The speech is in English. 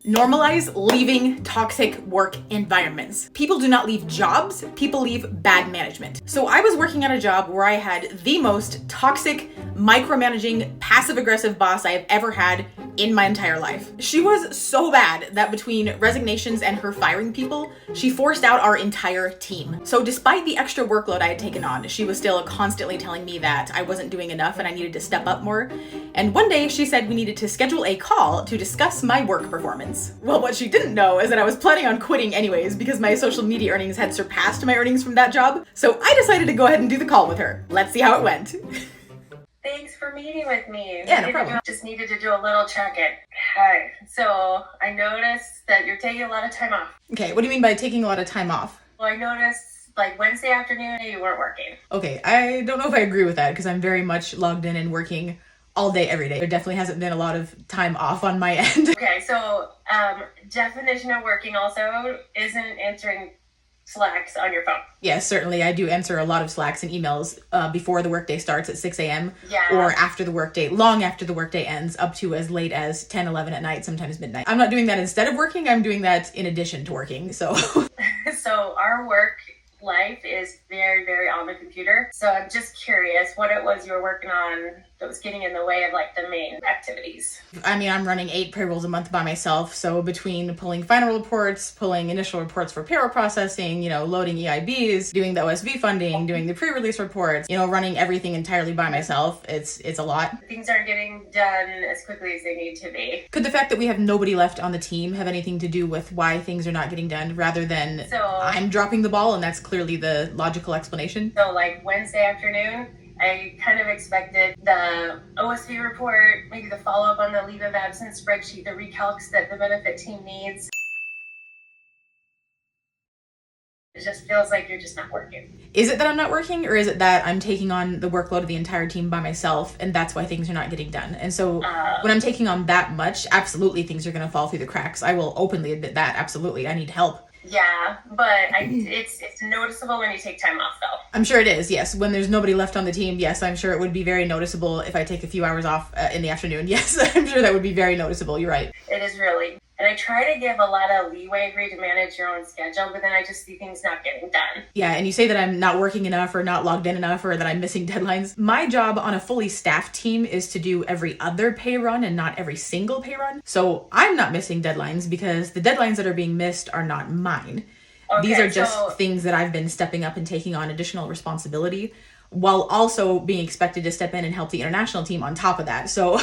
Normalize leaving toxic work environments. People do not leave jobs, people leave bad management. So I was working at a job where I had the most toxic, micromanaging, passive-aggressive boss I have ever had in my entire life. She was so bad that between resignations and her firing people, she forced out our entire team. So despite the extra workload I had taken on, she was still constantly telling me that I wasn't doing enough and I needed to step up more. And one day she said we needed to schedule a call to discuss my work performance. Well, what she didn't know is that I was planning on quitting anyways because my social media earnings had surpassed my earnings from that job. So I decided to go ahead and do the call with her. Let's see how it went. Thanks for meeting with me. Yeah, no problem. Just needed to do a little check-in. Okay, so I noticed that you're taking a lot of time off. Okay, what do you mean by taking a lot of time off? Well, I noticed like Wednesday afternoon you weren't working. Okay, I don't know if I agree with that because I'm very much logged in and working all day, every day. There definitely hasn't been a lot of time off on my end. Okay, so definition of working also isn't answering Slacks on your phone. Yes, certainly. I do answer a lot of Slacks and emails before the workday starts at 6 a.m. Yeah. Or after the workday, long after the workday ends, up to as late as 10, 11 at night, sometimes midnight. I'm not doing that instead of working. I'm doing that in addition to working. So So our work life is very, very on the computer. So I'm just curious what it was you were working on that was getting in the way of like the main activities. I mean, I'm running 8 payrolls a month by myself. So between pulling final reports, pulling initial reports for payroll processing, loading EIBs, doing the OSV funding, doing the pre-release reports, running everything entirely by myself, it's a lot. Things aren't getting done as quickly as they need to be. Could the fact that we have nobody left on the team have anything to do with why things are not getting done rather than I'm dropping the ball and that's clearly the logical explanation? So like Wednesday afternoon, I kind of expected the OSV report, maybe the follow-up on the leave of absence spreadsheet, the recalcs that the benefit team needs. It just feels like you're just not working. Is it that I'm not working, or is it that I'm taking on the workload of the entire team by myself and that's why things are not getting done? And so when I'm taking on that much, absolutely things are going to fall through the cracks. I will openly admit that. Absolutely. I need help. Yeah, but it's noticeable when you take time off, though. I'm sure it is, yes. When there's nobody left on the team, yes, I'm sure it would be very noticeable if I take a few hours off in the afternoon. Yes, I'm sure that would be very noticeable. You're right. It is really. And I try to give a lot of leeway for you to manage your own schedule, but then I just see things not getting done. Yeah, and you say that I'm not working enough or not logged in enough or that I'm missing deadlines. My job on a fully staffed team is to do every other pay run and not every single pay run. So I'm not missing deadlines because the deadlines that are being missed are not mine. Okay, these are just things that I've been stepping up and taking on additional responsibility while also being expected to step in and help the international team on top of that. So